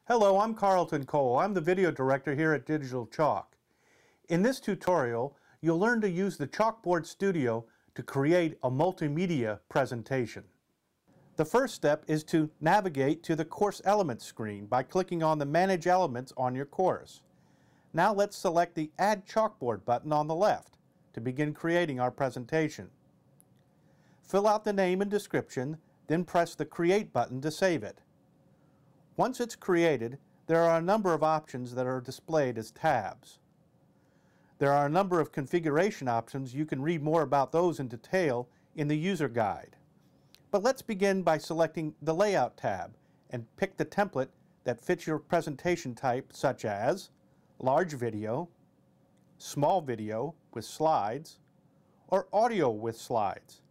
Hello, I'm Carlton Cole. I'm the video director here at DigitalChalk. In this tutorial, you'll learn to use the Chalkboard Studio to create a multimedia presentation. The first step is to navigate to the Course Elements screen by clicking on the Manage Elements on your course. Now let's select the Add Chalkboard button on the left to begin creating our presentation. Fill out the name and description, then press the Create button to save it. Once it's created, there are a number of options that are displayed as tabs. There are a number of configuration options. You can read more about those in detail in the user guide. But let's begin by selecting the Layout tab and pick the template that fits your presentation type, such as large video, small video with slides, or audio with slides.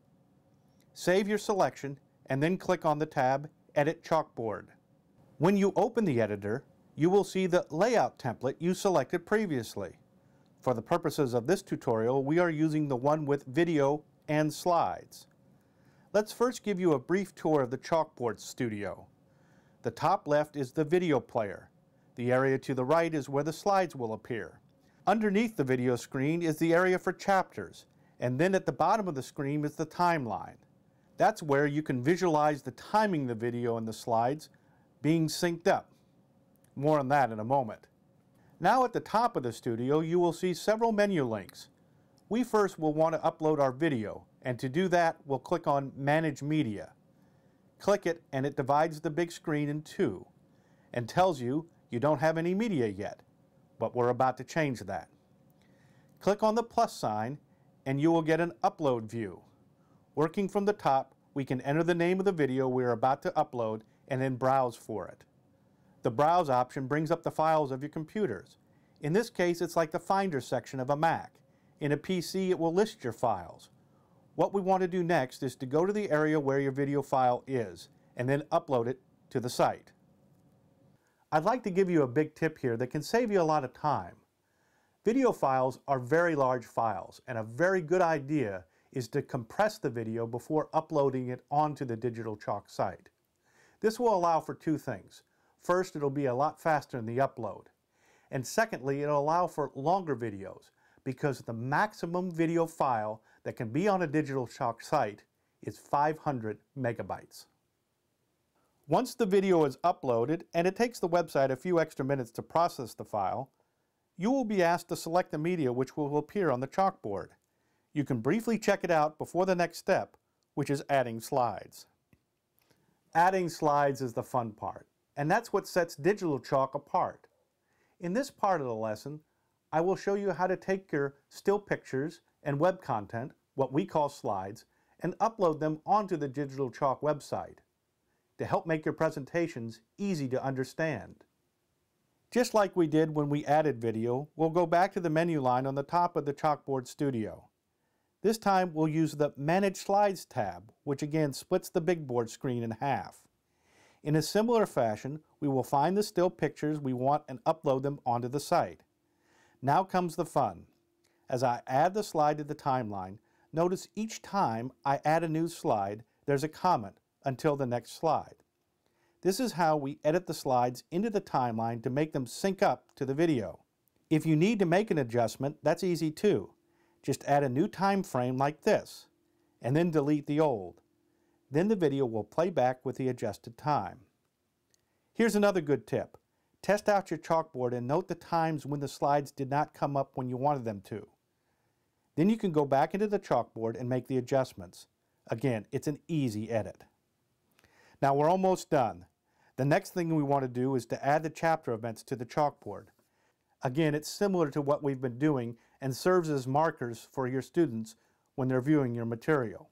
Save your selection and then click on the tab Edit Chalkboard. When you open the editor, you will see the layout template you selected previously. For the purposes of this tutorial, we are using the one with video and slides. Let's first give you a brief tour of the Chalkboard Studio. The top left is the video player. The area to the right is where the slides will appear. Underneath the video screen is the area for chapters, and then at the bottom of the screen is the timeline. That's where you can visualize the timing of the video and the slides being synced up. More on that in a moment. Now at the top of the studio you will see several menu links. We first will want to upload our video, and to do that we'll click on Manage Media. Click it and it divides the big screen in two and tells you you don't have any media yet, but we're about to change that. Click on the plus sign and you will get an upload view. Working from the top, we can enter the name of the video we are about to upload and then browse for it. The Browse option brings up the files of your computers. In this case, it's like the Finder section of a Mac. In a PC, it will list your files. What we want to do next is to go to the area where your video file is and then upload it to the site. I'd like to give you a big tip here that can save you a lot of time. Video files are very large files, and a very good idea is to compress the video before uploading it onto the DigitalChalk site. This will allow for two things. First, it'll be a lot faster in the upload. And secondly, it'll allow for longer videos because the maximum video file that can be on a DigitalChalk site is 500 megabytes. Once the video is uploaded, and it takes the website a few extra minutes to process the file, you will be asked to select the media which will appear on the chalkboard. You can briefly check it out before the next step, which is adding slides. Adding slides is the fun part, and that's what sets DigitalChalk apart. In this part of the lesson, I will show you how to take your still pictures and web content, what we call slides, and upload them onto the DigitalChalk website to help make your presentations easy to understand. Just like we did when we added video, we'll go back to the menu line on the top of the Chalkboard Studio. This time we'll use the Manage Slides tab, which again splits the big board screen in half. In a similar fashion, we will find the still pictures we want and upload them onto the site. Now comes the fun. As I add the slide to the timeline, notice each time I add a new slide, there's a comment until the next slide. This is how we edit the slides into the timeline to make them sync up to the video. If you need to make an adjustment, that's easy too. Just add a new time frame like this, and then delete the old. Then the video will play back with the adjusted time. Here's another good tip. Test out your chalkboard and note the times when the slides did not come up when you wanted them to. Then you can go back into the chalkboard and make the adjustments. Again, it's an easy edit. Now we're almost done. The next thing we want to do is to add the chapter events to the chalkboard. Again, it's similar to what we've been doing and serves as markers for your students when they're viewing your material.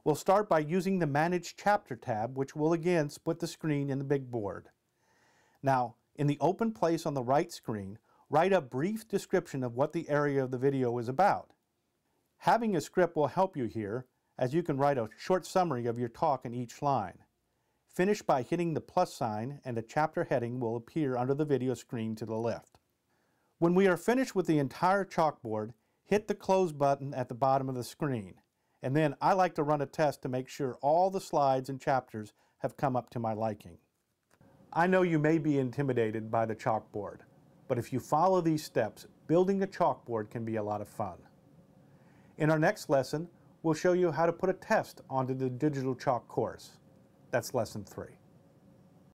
We'll start by using the Manage Chapter tab, which will again split the screen in the big board. Now, in the open place on the right screen, write a brief description of what the area of the video is about. Having a script will help you here, as you can write a short summary of your talk in each line. Finish by hitting the plus sign and a chapter heading will appear under the video screen to the left. When we are finished with the entire chalkboard, hit the close button at the bottom of the screen. And then I like to run a test to make sure all the slides and chapters have come up to my liking. I know you may be intimidated by the chalkboard, but if you follow these steps, building a chalkboard can be a lot of fun. In our next lesson, we'll show you how to put a test onto the Digital Chalk course. That's lesson 3.